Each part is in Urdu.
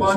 5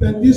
35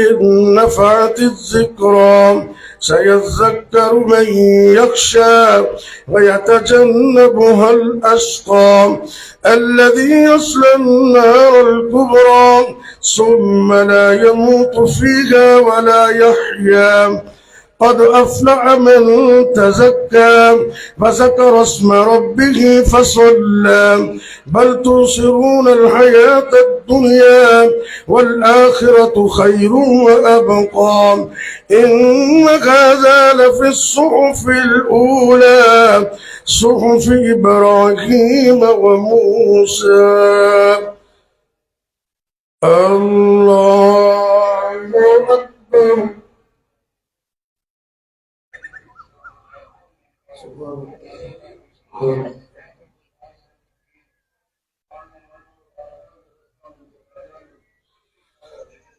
إن نفعت الذكرى سيذكر من يخشى ويتجنبها الأشقى الذي يصلى النار الكبرى ثم لا يموت فيها ولا يحيا قد أفلح من تزكى فذكر اسم ربه فصلى بل تؤثرون الحياة الدنيا والآخرة خير وأبقى إن هذا لفي الصحف الأولى صحف إبراهيم وموسى. الله أكبر.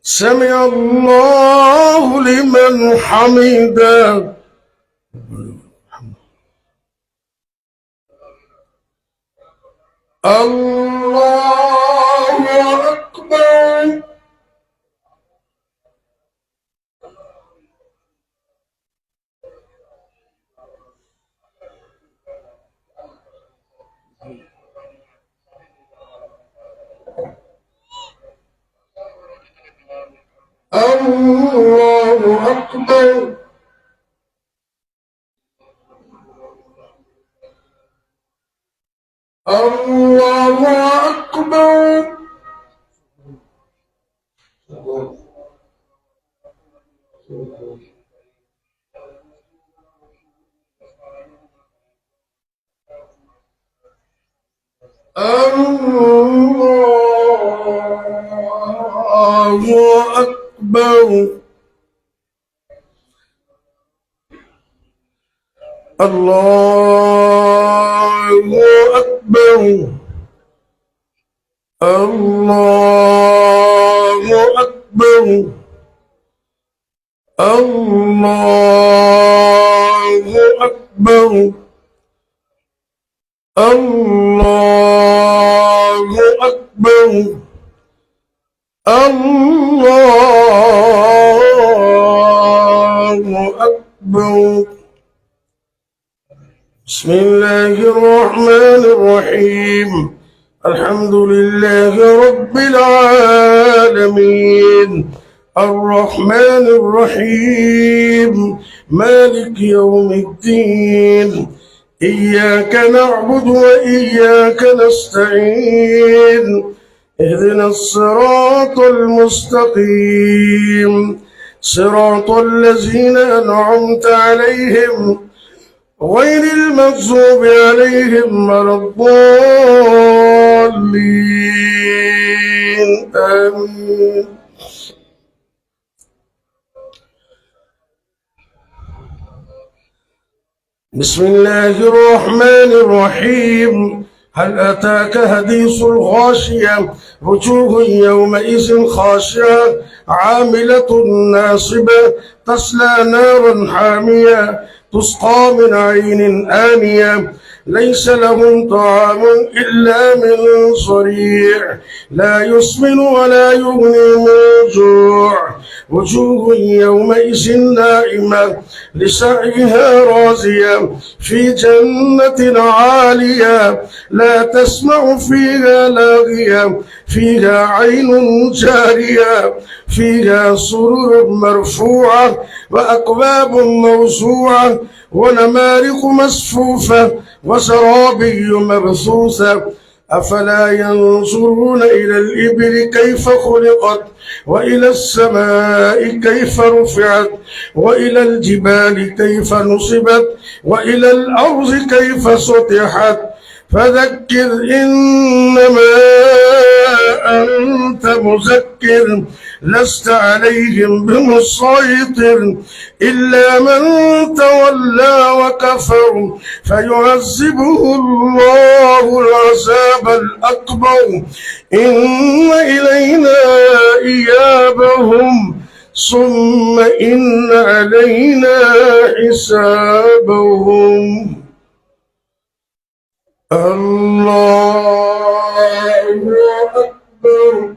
سمع الله لمن حمده. الله أكبر. الله أكبر. الله أكبر. الله أكبر. الله أكبر. الله أكبر. الله أكبر. الله أكبر. الله أكبر. بسم الله الرحمن الرحيم. الحمد لله رب العالمين الرحمن الرحيم مالك يوم الدين إياك نعبد وإياك نستعين اهدنا الصراط المستقيم صراط الذين أنعمت عليهم غير المغضوب عليهم ولا الضالين آمين. بسم الله الرحمن الرحيم. هل أتاك حديث الغاشية وجوه يومئذ خاشعة عاملة ناصبة تصلى نارا حامية تسقى من عين آنية ليس لهم طعام إلا من ضريع لا يسمن ولا يغني من جوع وجوه يومئذ ناعمة لسعيها راضية في جنة عالية لا تسمع فيها لاغية فيها عين جارية فيها سرر مرفوعة وأكواب موضوعة ونمارق مصفوفة وزرابي مبثوثة أفلا ينظرون إلى الإبل كيف خلقت وإلى السماء كيف رفعت وإلى الجبال كيف نصبت وإلى الأرض كيف سطحت فذكر إنما أنت مذكر لست عليهم بمسيطر إلا من تولى وكفر فيعذبه الله العذاب الأكبر إن إلينا إيابهم ثم إن علينا حسابهم. الله أكبر.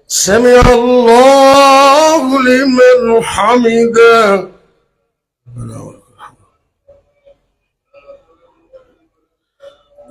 سمع الله لمن حمده.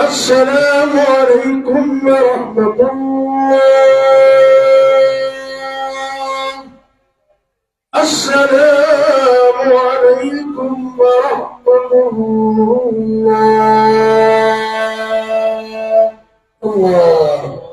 السلام عليكم ورحمة الله. السلام عليكم ورحمة الله.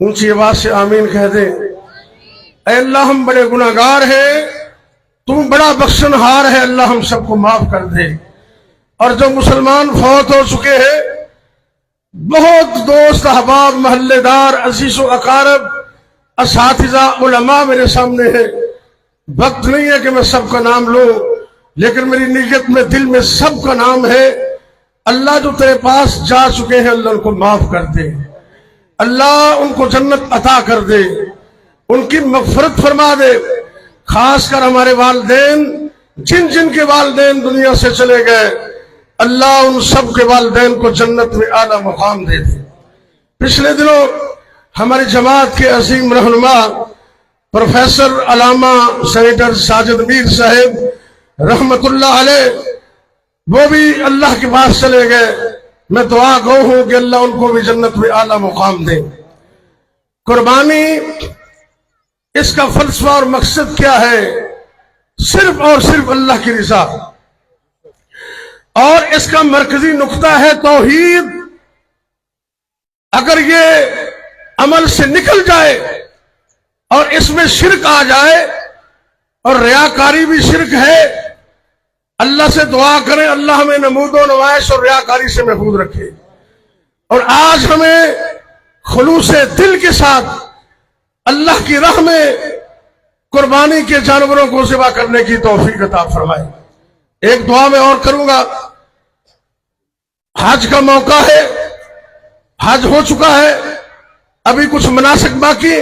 اونچی آواز سے آمین کہہ دیں۔ اے اللہ ہم بڑے گناہگار ہیں، تم بڑا بخشنہار ہے، اللہ ہم سب کو معاف کر دے۔ اور جو مسلمان فوت ہو چکے ہیں، بہت دوست احباب محلے دار عزیز و اقارب اساتذہ علماء میرے سامنے ہیں، وقت نہیں ہے کہ میں سب کا نام لوں، لیکن میری نیت میں دل میں سب کا نام ہے۔ اللہ جو تیرے پاس جا چکے ہیں، اللہ ان کو معاف کر دے، اللہ ان کو جنت عطا کر دے، ان کی مغفرت فرما دے۔ خاص کر ہمارے والدین، جن جن کے والدین دنیا سے چلے گئے، اللہ ان سب کے والدین کو جنت میں اعلیٰ مقام دے دے۔ پچھلے دنوں ہماری جماعت کے عظیم رہنما پروفیسر علامہ سینیٹر ساجد میر صاحب رحمت اللہ علیہ، وہ بھی اللہ کے پاس چلے گئے۔ میں دعا گو ہوں کہ اللہ ان کو بھی جنت میں اعلیٰ مقام دے۔ قربانی، اس کا فلسفہ اور مقصد کیا ہے؟ صرف اور صرف اللہ کی رضا، اور اس کا مرکزی نقطہ ہے توحید۔ اگر یہ عمل سے نکل جائے اور اس میں شرک آ جائے، اور ریاکاری بھی شرک ہے، اللہ سے دعا کریں اللہ ہمیں نمود و نمائش اور ریاکاری سے محفوظ رکھے، اور آج ہمیں خلوص دل کے ساتھ اللہ کی راہ میں قربانی کے جانوروں کو ذبح کرنے کی توفیق عطا فرمائے۔ ایک دعا میں اور کروں گا، حج کا موقع ہے، حج ہو چکا ہے، ابھی کچھ مناسک باقی۔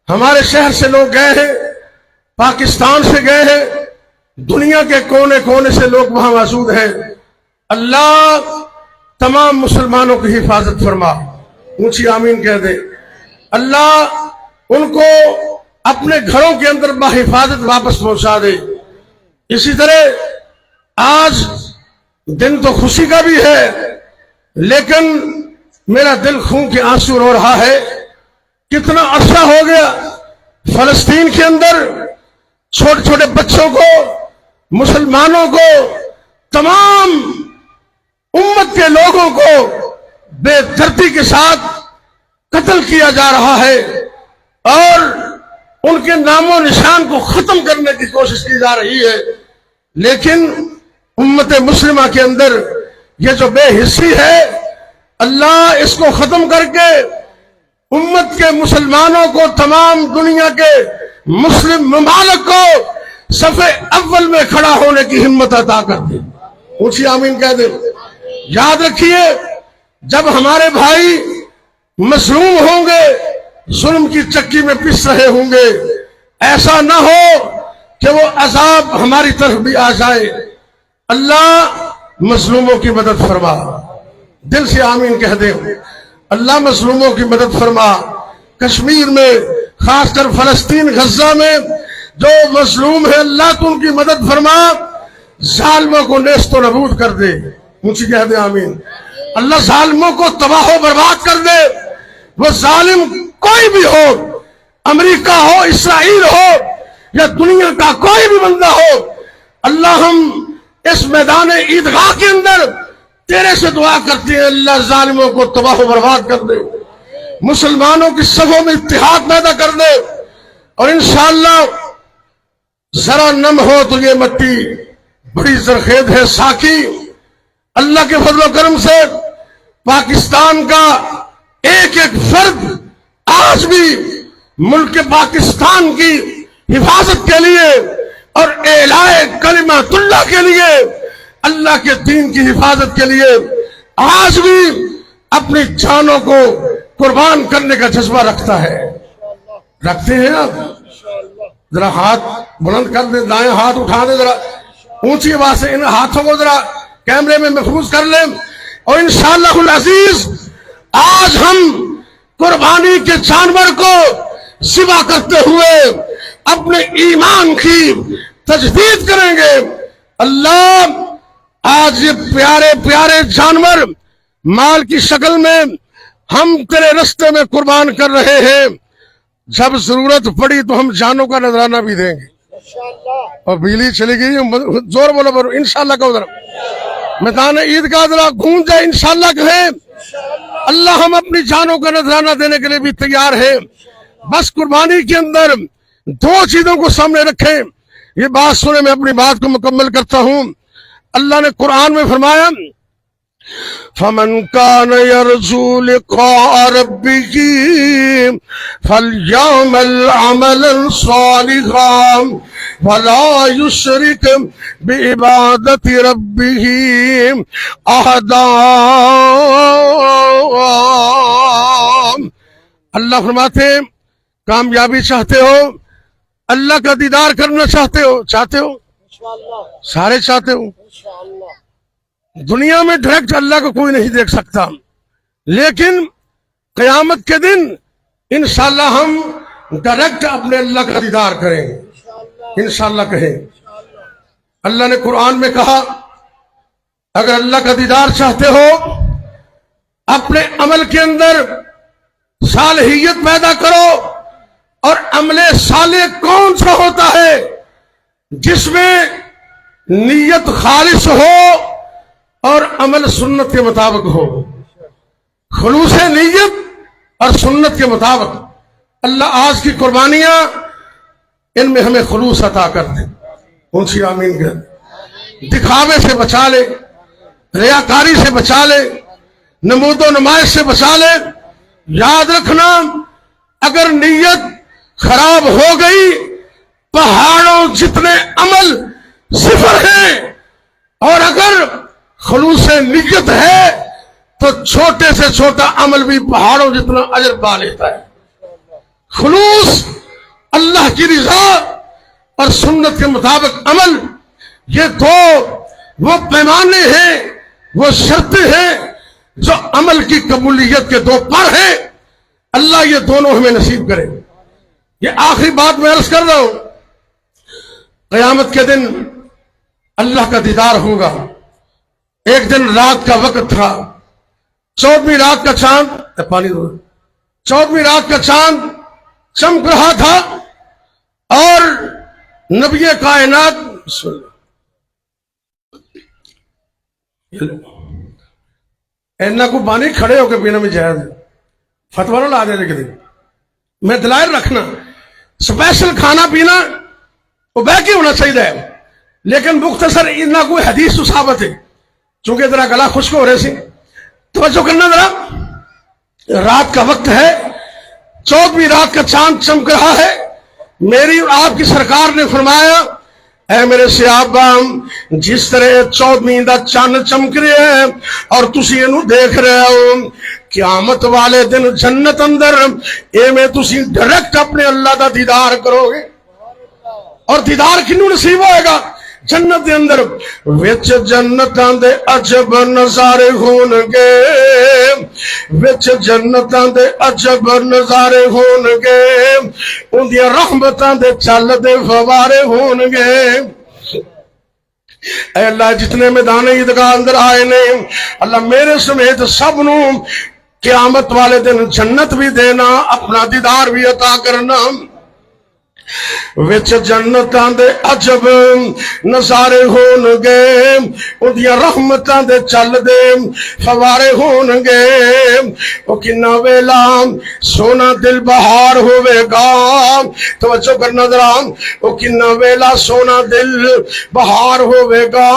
ہمارے شہر سے لوگ گئے ہیں، پاکستان سے گئے ہیں، دنیا کے کونے کونے سے لوگ وہاں موجود ہیں۔ اللہ تمام مسلمانوں کی حفاظت فرما، اونچی آمین کہہ دے۔ اللہ ان کو اپنے گھروں کے اندر بحفاظت واپس پہنچا دے۔ اسی طرح آج دن تو خوشی کا بھی ہے، لیکن میرا دل خون کے آنسو رو رہا ہے۔ کتنا عرصہ ہو گیا فلسطین کے اندر چھوٹے چھوٹے بچوں کو، مسلمانوں کو، تمام امت کے لوگوں کو بے دردی کے ساتھ قتل کیا جا رہا ہے، اور ان کے نام و نشان کو ختم کرنے کی کوشش کی جا رہی ہے۔ لیکن امت مسلمہ کے اندر یہ جو بے حسی ہے، اللہ اس کو ختم کر کے امت کے مسلمانوں کو، تمام دنیا کے مسلم ممالک کو صف اول میں کھڑا ہونے کی ہمت عطا کر دے، اونچی آمین کہہ دے۔ یاد رکھیے، جب ہمارے بھائی مظلوم ہوں گے، ظلم کی چکی میں پس رہے ہوں گے، ایسا نہ ہو کہ وہ عذاب ہماری طرف بھی آ جائے۔ اللہ مظلوموں کی مدد فرما، دل سے آمین کہہ دے۔ اللہ مظلوموں کی مدد فرما۔ کشمیر میں، خاص کر فلسطین غزہ میں جو مظلوم ہے، اللہ تو ان کی مدد فرما، ظالموں کو نیست و نابود کر دے، اونچی کہہ دے آمین۔ اللہ ظالموں کو تباہ و برباد کر دے۔ وہ ظالم کوئی بھی ہو، امریکہ ہو، اسرائیل ہو، یا دنیا کا کوئی بھی بندہ ہو، اللہ ہم اس میدان عیدگاہ کے اندر تیرے سے دعا کرتے ہیں، اللہ ظالموں کو تباہ و برباد کر دے، مسلمانوں کی صفوں میں اتحاد پیدا کر دے، اور انشاءاللہ ذرا نم ہو تو یہ مٹی بڑی زرخیز ہے ساکی۔ اللہ کے فضل و کرم سے پاکستان کا ایک ایک فرد آج بھی ملک پاکستان کی حفاظت کے لیے اور اعلاء کلمۃ اللہ کے لیے، اللہ کے دین کی حفاظت کے لیے آج بھی اپنی جانوں کو قربان کرنے کا جذبہ رکھتا ہے۔ رکھتے ہیں آپ؟ ذرا ہاتھ بلند کر دیں، دائیں ہاتھ اٹھا دیں، ذرا اونچی آواز سے ان ہاتھوں کو ذرا کیمرے میں محفوظ کر لیں۔ اور انشاءاللہ العزیز آج ہم قربانی کے جانور کو ذبح کرتے ہوئے اپنے ایمان کی تجدید کریں گے۔ اللہ آج یہ پیارے پیارے جانور مال کی شکل میں ہم تیرے رستے میں قربان کر رہے ہیں، جب ضرورت پڑی تو ہم جانوں کا نذرانہ بھی دیں گے۔ اور بجلی چلی گئی، زور بولو برو انشاءاللہ کہو، ذرا میدان عید کا ذرا گونج جائے، انشاءاللہ کہیں۔ اللہ ہم اپنی جانوں کا نذرانہ دینے کے لیے بھی تیار ہیں. بس قربانی کے اندر دو چیزوں کو سامنے رکھیں. یہ بات سنے میں اپنی بات کو مکمل کرتا ہوں. اللہ نے قرآن میں فرمایا فَمَنْ كَانَ يَرْجُو لِقَاءَ رَبِّهِ فَلْيَعْمَلْ عَمَلًا صَالِحًا وَلَا يُشْرِكْ بِعِبَادَةِ رَبِّهِ أَحَدًا. اللہ فرماتے ہیں کامیابی چاہتے ہو, اللہ کا دیدار کرنا چاہتے ہو سارے چاہتے ہو. دنیا میں ڈائریکٹ اللہ کو کوئی نہیں دیکھ سکتا, لیکن قیامت کے دن انشاءاللہ ہم ڈائریکٹ اپنے اللہ کا دیدار کریں گے انشاءاللہ کہیں. اللہ نے قرآن میں کہا اگر اللہ کا دیدار چاہتے ہو اپنے عمل کے اندر صالحیت پیدا کرو. اور عمل صالح کون سا ہوتا ہے؟ جس میں نیت خالص ہو اور عمل سنت کے مطابق ہو. خلوص نیت اور سنت کے مطابق. اللہ آج کی قربانیاں ان میں ہمیں خلوص عطا کر دے. اونچی آمین کر. دکھاوے سے بچا لے, ریاکاری سے بچا لے, نمود و نمائش سے بچا لے. یاد رکھنا اگر نیت خراب ہو گئی پہاڑوں جتنے عمل صفر ہیں, اور اگر خلوص نیت ہے تو چھوٹے سے چھوٹا عمل بھی پہاڑوں جتنا اجر پا لیتا ہے. خلوص, اللہ کی رضا اور سنت کے مطابق عمل, یہ دو وہ پیمانے ہیں, وہ شرطیں ہیں جو عمل کی قبولیت کے دو پر ہیں. اللہ یہ دونوں ہمیں نصیب کرے. یہ آخری بات میں عرض کر رہا ہوں, قیامت کے دن اللہ کا دیدار ہوگا. ایک دن رات کا وقت تھا, 14ویں رات کا چاند, پانی دو, 14ویں رات کا چاند چمک رہا تھا اور نبی کائنات اینا کو پانی کھڑے ہو کے پینا میں جائز ہے, فتوا نہ لا دے. لیکن میں دلائل رکھنا سپیشل کھانا پینا وہ بہ کے ہونا چاہیے, لیکن مختصر اتنا کوئی حدیث تو ثابت ہے. چونکہ ذرا گلا خشک ہو رہے سے توجہ کرنا ذرا. رات کا وقت ہے, 14ویں رات کا چاند چمک رہا ہے. میری اور آپ کی سرکار نے فرمایا اے میرے صحابہ, جس طرح 14ویں دا چاند چمک رہے ہیں اور تسی انہوں دیکھ رہے ہو, قیامت والے دن جنت اندر اے میں تسی ڈائریکٹ اپنے اللہ دا دیدار کرو گے. اور دیدار کنوں نصیب ہوئے گا؟ جنت دے اندر وچ جنتاں دے عجب نظارے ہون گے, وچ جنتاں دے عجب نظارے ہون گے, ان دی رحمتاں دے چل دے فوارے ہون گے. اے اللہ جتنے میدان عیدگاہ اندر آئے نے اللہ میرے سمیت سب نو قیامت والے دن جنت بھی دینا, اپنا دیدار بھی عطا کرنا. وچ جنتاں دے عجب نظارے ہون گے, ان دی رحمتاں دے چل دے فوارے ہون گے. او کنا ویلا سونا دل بہار ہوے گا. توجہ کرنا ذرا, او کنا ویلا سونا دل بہار ہوے گا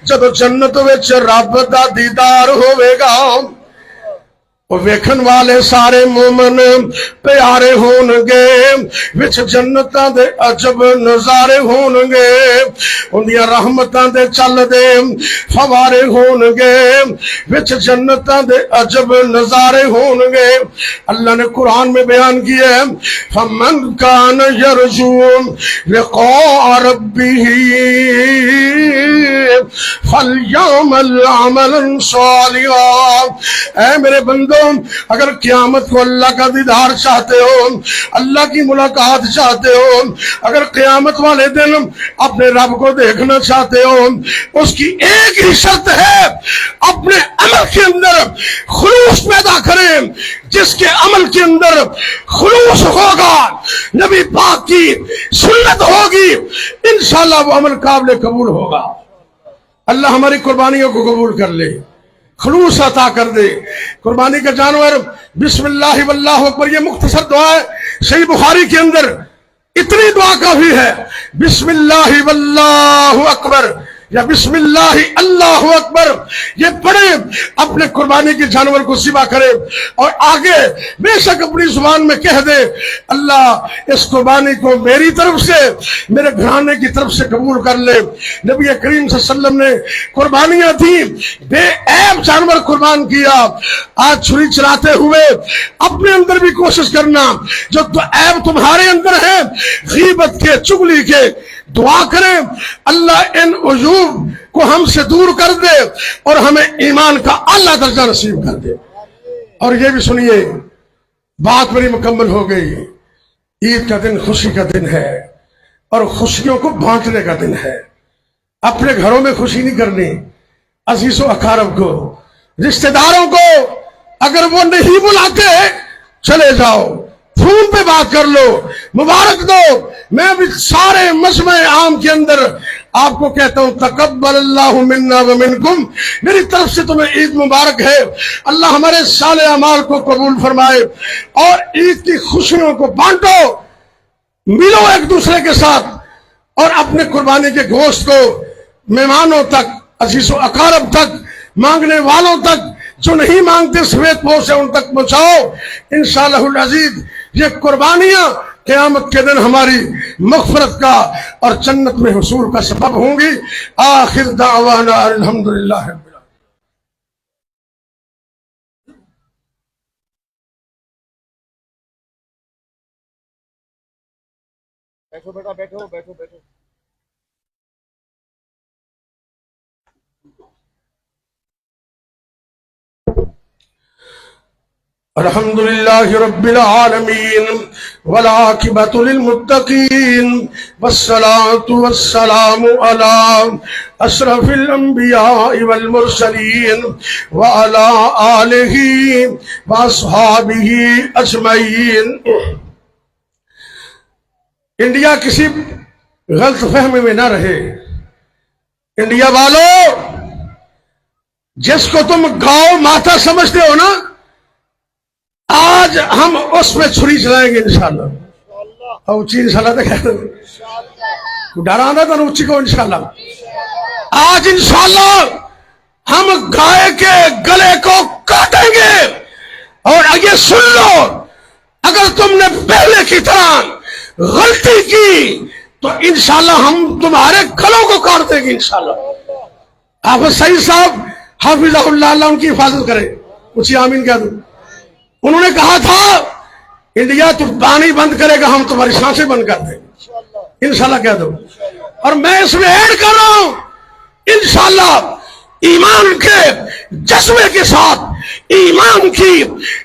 جب جنت وچ رب دا دیدار ہوے گا. ویکھن والے سارے مومن پیارے ہون گے, وچ جنتاں دے عجب نظارے ہون گے, ان دی رحمتاں دے چل دے فوارے ہون گے, وچ جنتاں دے عجب نظارے ہون گے. اللہ نے قرآن میں بیان کیا ہے فمن کان یرجو لقاء ربہ فلیعمل عملا صالحا. اے میرے بندو, اگر قیامت کو اللہ کا دیدار چاہتے ہو, اللہ کی ملاقات چاہتے ہو, اگر قیامت والے دن اپنے رب کو دیکھنا چاہتے ہو, اس کی ایک ہی شرط ہے اپنے عمل کے اندر خلوص پیدا کریں. جس کے عمل کے اندر خلوص ہوگا, نبی پاک کی سنت ہوگی, انشاءاللہ وہ عمل قابل قبول ہوگا. اللہ ہماری قربانیوں کو قبول کر لے, خلوص عطا کر دے. قربانی کا جانور بسم اللہ واللہ اکبر، یہ مختصر دعا ہے، صحیح بخاری کے اندر اتنی دعا کافی ہے، بسم اللہ واللہ اکبر یا بسم اللہ اللہ اکبر، یہ پڑھے، اپنے قربانی کے جانور کو ذبح کرے اور آگے بے شک اپنی زبان میں کہہ دے اللہ اس قربانی کو میری طرف سے، میرے گھرانے کی طرف سے قبول کر لے۔ نبی کریم صلی اللہ علیہ وسلم نے قربانیاں تھیں، بے عیب جانور قربان کیا۔ آج چھری چلاتے ہوئے اپنے اندر بھی کوشش کرنا، جو عیب تمہارے اندر ہے غیبت کے، چغلی کے، دعا کریں اللہ ان عیوب کو ہم سے دور کر دے اور ہمیں ایمان کا اعلیٰ درجہ نصیب کر دے۔ اور یہ بھی سنیے، بات میری مکمل ہو گئی، عید کا دن خوشی کا دن ہے اور خوشیوں کو بانٹنے کا دن ہے۔ اپنے گھروں میں خوشی نہیں کرنی، عزیز و اقارب کو، رشتہ داروں کو اگر وہ نہیں بلاتے چلے جاؤ، فون پہ بات کر لو، مبارک دو۔ میں بھی سارے مجمع عام کے اندر آپ کو کہتا ہوں تقبل اللہ منا ومنکم، میری طرف سے تمہیں عید مبارک ہے، اللہ ہمارے صالح اعمال کو قبول فرمائے، اور عید کی خوشیوں کو بانٹو، ملو ایک دوسرے کے ساتھ، اور اپنے قربانی کے گوشت کو مہمانوں تک، عزیز و اقارب تک، مانگنے والوں تک، جو نہیں مانگتے سفید پوش ہے ان تک پہنچاؤ۔ انشاءاللہ العزیز یہ قربانیاں قیامت کے دن ہماری مغفرت کا اور جنت میں حصول کا سبب ہوں گی۔ آخر دعوانا الحمدللہ رب العالمین۔ بیٹھو بیٹا، بیٹھو بیٹھو بیٹھو۔ الحمد لله رب العالمين والعاقبة للمتقين والصلاة والسلام على أشرف الأنبياء والمرسلين وعلى آله وأصحابه أجمعين۔ انڈیا کسی غلط فہمی میں نہ رہے۔ انڈیا والو، جس کو تم گاؤں ماتا سمجھتے ہو نا، آج ہم اس میں چھری چلائیں گے انشاءاللہ۔ اونچی انشاءاللہ تو کہہ دو، ڈرانا تھا اونچی کو انشاءاللہ۔ آج انشاءاللہ ہم گائے کے گلے کو کاٹیں گے۔ اور یہ سن لو، اگر تم نے پہلے کی طرح غلطی کی تو انشاءاللہ ہم تمہارے گلوں کو کاٹ دیں گے انشاءاللہ۔ حافظ سعید صاحب حافظہ اللہ، اللہ ان کی حفاظت کرے، اونچی آمین کہہ دو۔ انہوں نے کہا تھا انڈیا تو پانی بند کرے گا، ہم تمہاری سانسیں بند کر دیں گے انشاءاللہ کہہ دو۔ اور میں اس میں ایڈ کر رہا ہوں انشاءاللہ ایمان کے جذبے کے ساتھ، ایمان کی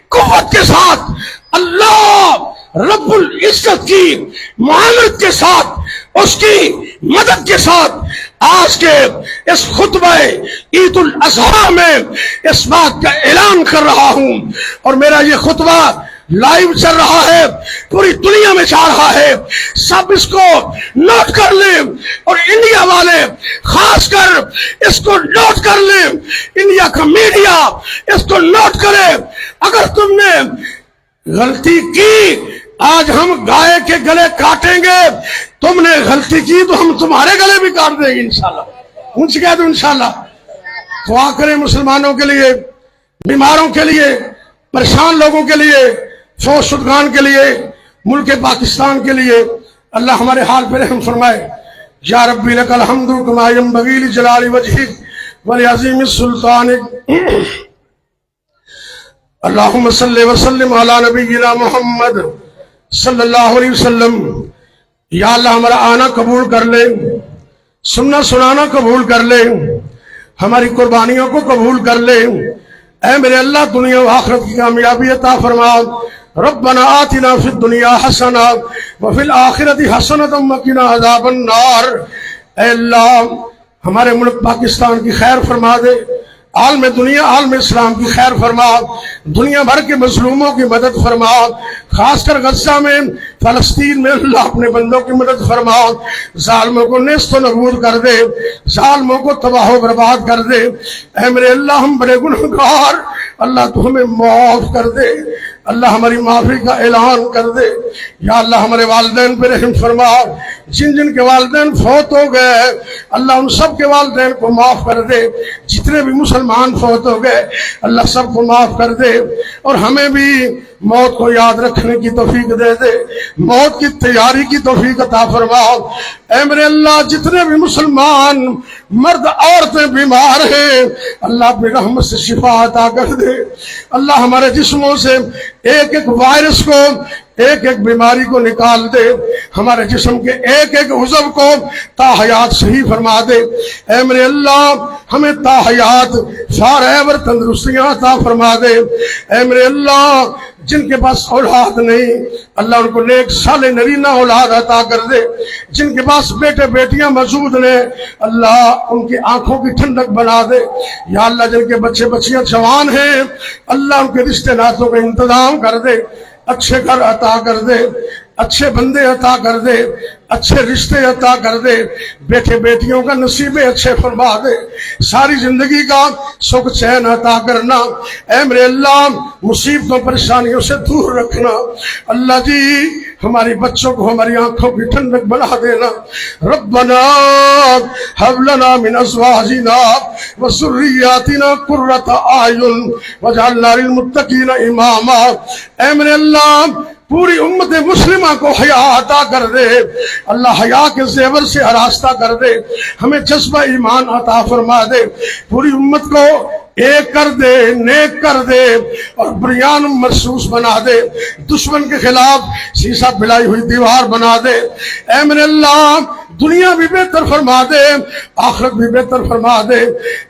قوت کے ساتھ، اللہ رب العزت کی معاملت کے ساتھ، اس کی مدد کے ساتھ آج کے اس خطبہ عید الاضحیٰ میں اس بات کا اعلان کر رہا ہوں، اور میرا یہ خطبہ لائیو چل رہا ہے، پوری دنیا میں جا رہا ہے، سب اس کو نوٹ کر لیں، اور انڈیا والے خاص کر اس کو نوٹ کر لیں، انڈیا کا میڈیا اس کو نوٹ کرے۔ اگر تم نے غلطی کی، آج ہم گائے کے گلے کاٹیں گے، تم نے غلطی کی تو ہم تمہارے گلے بھی کاٹ دیں گے انشاءاللہ۔ ان سے کہہ دو انشاءاللہ۔ دعا کریں مسلمانوں کے لیے، بیماروں کے لیے، پریشان لوگوں کے لیے، فوت شدگان کے لیے، ملک پاکستان کے لیے، اللہ ہمارے حال پہ رحم فرمائے۔ یا ربی لک الحمد کما ینبغی لجلال وجہک ولعظیم سلطانک۔ اللہم صلی وسلم علی نبینا محمد صلی اللہ علیہ وسلم۔ یا اللہ ہمارا آنا قبول کر لے، سننا سنانا قبول کر لے، ہماری قربانیوں کو قبول کر لے۔ اے میرے اللہ دنیا و آخرت کی کامیابی عطا فرما۔ ربنا آتنا فی الدنیا حسنہ وفی الآخرت حسنۃ وقنا عذاب النار۔ اے اللہ ہمارے ملک پاکستان کی خیر فرما دے، عالم دنیا عالم اسلام کی خیر فرما، دنیا بھر کے مظلوموں کی مدد فرما، خاص کر غزہ میں فلسطین میں اللہ اپنے بندوں کی مدد فرما، ظالموں کو نیست و نابود کر دے، ظالموں کو تباہ و برباد کر دے۔ اے میرے اللہ ہم بڑے گنہگار، اللہ تو ہمیں معاف کر دے، اللہ ہماری معافی کا اعلان کر دے۔ یا اللہ ہمارے والدین پہ رحم فرما، جن جن کے والدین فوت ہو گئے اللہ ان سب کے والدین کو معاف کر دے، جتنے بھی مسلمان فوت ہو گئے اللہ سب کو معاف کر دے، اور ہمیں بھی موت کو یاد رکھنے کی توفیق دے دے، موت کی تیاری کی توفیق عطا فرما۔ اے میرے اللہ جتنے بھی مسلمان مرد عورتیں بیمار ہیں اللہ اپنی رحمت سے شفا عطا کر دے، اللہ ہمارے جسموں سے ایک ایک وائرس کو، ایک ایک بیماری کو نکال دے، ہمارے جسم کے ایک ایک عضو کو تا حیات صحیح فرما دے۔ اے میرے اللہ ہمیں تا حیات فارغ تندرستیاں عطا فرما دے۔ اے میرے اللہ جن کے پاس اولاد نہیں اللہ ان کو نیک صالح نرینہ اولاد عطا کر دے، جن کے پاس بیٹے بیٹیاں موجود نے اللہ ان کی آنکھوں کی ٹھنڈک بنا دے۔ یا اللہ جن کے بچے بچیاں جوان ہیں اللہ ان کے رشتے ناتوں کا انتظام کر دے، اچھے گھر عطا کر دے، اچھے بندے عطا کر دے، اچھے رشتے عطا کر دے، بیٹے بیٹیوں کا نصیب اچھے فرما دے، ساری زندگی کا سکھ چین عطا کرنا۔ اے میرے اللہ مصیبتوں پریشانیوں سے دور رکھنا۔ اللہ جی ہماری بچوں کو ہماری آنکھوں کی ٹھنڈک بنا دینا۔ ربنا هب لنا من ازواجنا وذرياتنا قرة اعين واجعلنا للمتقين اماما۔ اے میرے اللہ پوری امت مسلمہ کو حیا عطا کر دے، اللہ حیا کے زیور سے آراستہ کر دے، ہمیں جذبہ ایمان عطا فرما دے، پوری امت کو ایک کر دے، نیک کر دے اور بریان مرصوص بنا دے، دشمن کے خلاف سیسا بلائی ہوئی دیوار بنا دے۔ اے میرے اللہ دنیا بھی بہتر فرما دے، آخرت بھی بہتر فرما دے۔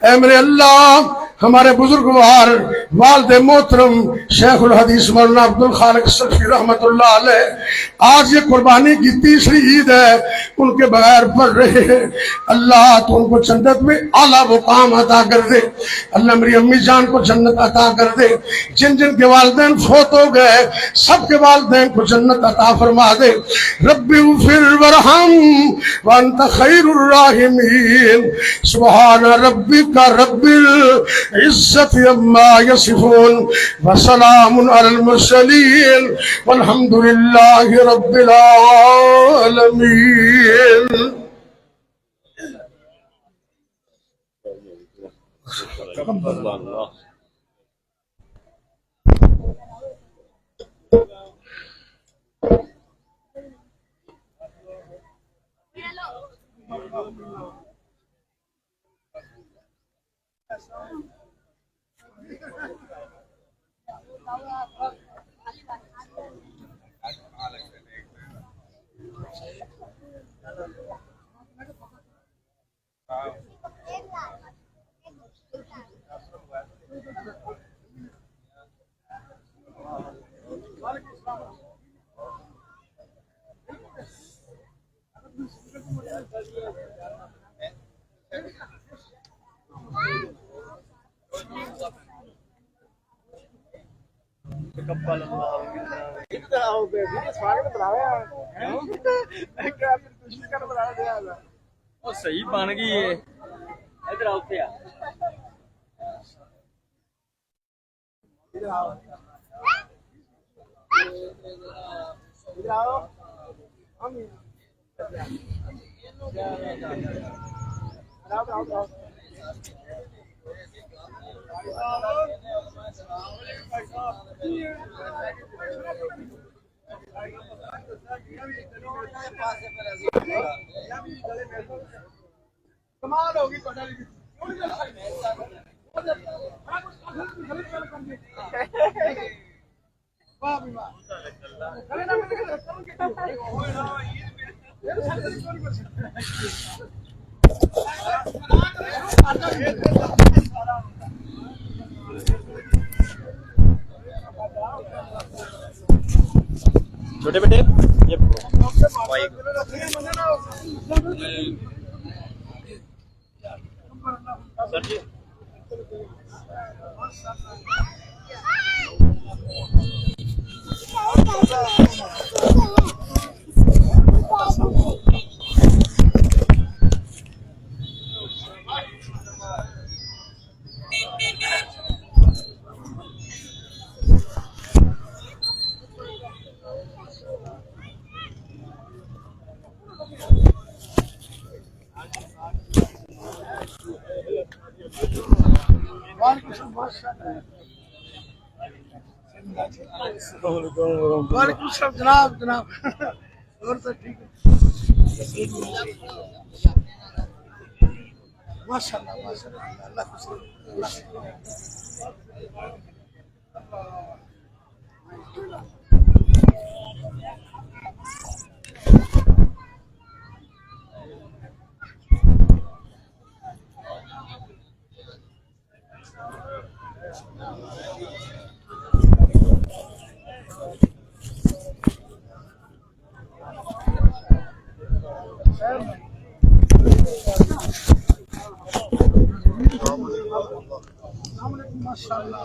اے میرے اللہ ہمارے بزرگوار والد محترم شیخ الحدیث مولانا عبد الخالق سلفی رحمت اللہ علیہ آج یہ قربانی کی تیسری عید ہے، ان کے بغیر پڑھ رہے ہیں، اللہ تو ان کو جنت میں اعلیٰ مقام عطا کر دے۔ اللہ میری امی جان کو جنت عطا کر دے، جن جن کے والدین فوت ہو گئے سب کے والدین کو جنت عطا فرما دے۔ رب اغفر ورحم وانت خیر الراحمین۔ سبحان ربک رب العزت عما یصفون وسلام علی المرسلین والحمد للہ رب العالمین۔ صحیح بن گئی ہے ادھر آؤ تے کمال ہوگی چھوٹے بیٹے یہ سر جی وعلیکم السلام جناب جناب اور تو ٹھیک ہے ماشاء اللہ اللہ خوش ماشاء اللہ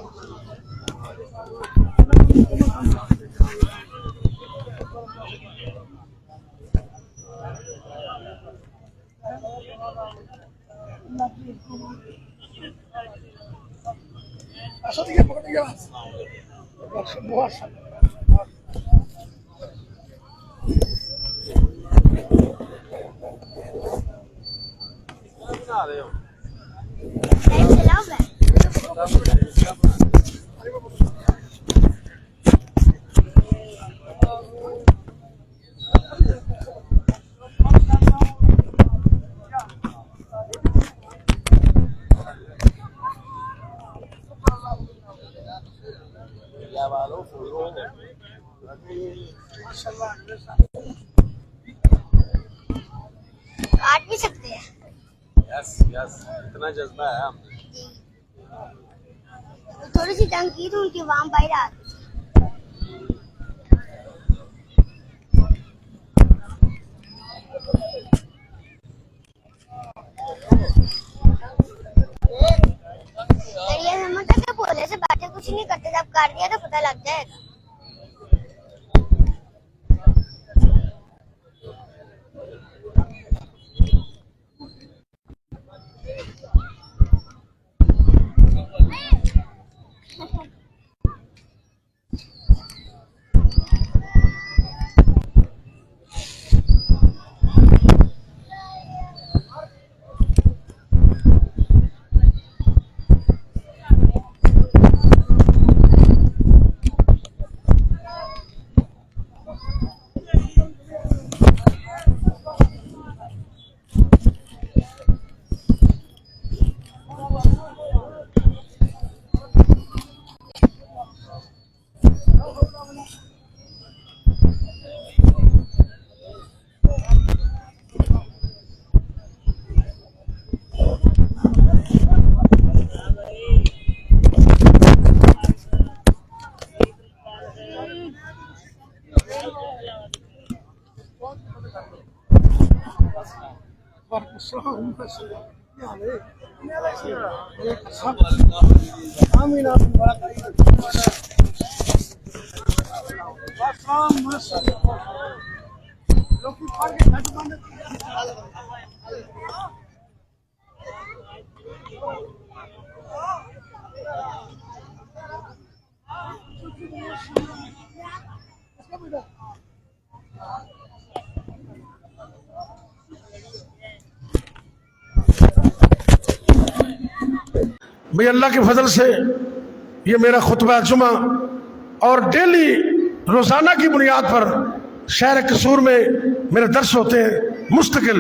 کاٹ بھی سکتے ہیں. یس یس اتنا جذبہ ہے ہم تھوڑی سی تنگ کی تو ان کی وام باہر آ بولے سے باتیں کچھ نہیں کرتے جب کر دیا تو پتہ لگ جائے گا. بھئی اللہ کے فضل سے یہ میرا خطبہ جمعہ اور ڈیلی روزانہ کی بنیاد پر شہر قصور میں میرے درس ہوتے ہیں مستقل.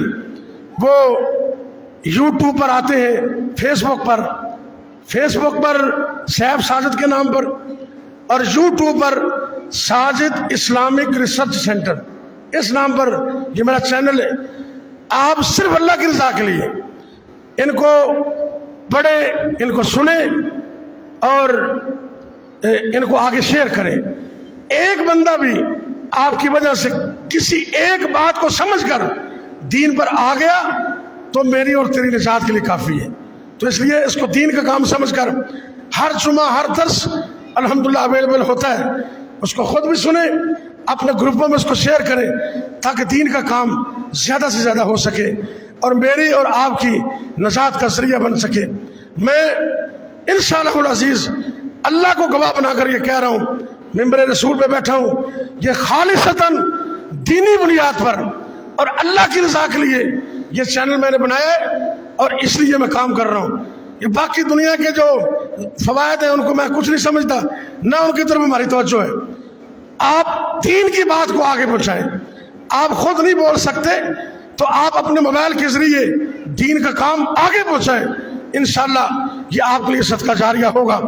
وہ یوٹیوب پر آتے ہیں، فیس بک پر صاحب ساجد کے نام پر اور یوٹیوب پر ساجد اسلامک ریسرچ سینٹر اس نام پر یہ میرا چینل ہے. آپ صرف اللہ کی رضا کے لیے ان کو پڑھیں، ان کو سنیں اور ان کو آگے شیئر کریں. ایک بندہ بھی آپ کی وجہ سے کسی ایک بات کو سمجھ کر دین پر آ گیا تو میری اور تیری نجات کے لیے کافی ہے. تو اس لیے اس کو دین کا کام سمجھ کر ہر جمعہ ہر درس الحمدللہ اویلیبل ہوتا ہے، اس کو خود بھی سنیں، اپنے گروپوں میں اس کو شیئر کریں تاکہ دین کا کام زیادہ سے زیادہ ہو سکے اور میری اور آپ کی نجات کا ذریعہ بن سکے۔ میں انشاءاللہ العزیز اللہ کو گواہ بنا کر یہ کہہ رہا ہوں، ممبر رسول پہ بیٹھا ہوں، یہ خالصتاً دینی بنیاد پر اور اللہ کی رضا کے لیے یہ چینل میں نے بنایا ہے اور اس لیے میں کام کر رہا ہوں۔ یہ باقی دنیا کے جو فوائد ہیں ان کو میں کچھ نہیں سمجھتا، نہ ان کی طرف ہماری توجہ ہے۔ آپ دین کی بات کو آگے پہنچائیں، آپ خود نہیں بول سکتے تو آپ اپنے موبائل کے ذریعے دین کا کام آگے پہنچائیں، انشاءاللہ یہ آپ کے لیے صدقہ جاریہ ہوگا۔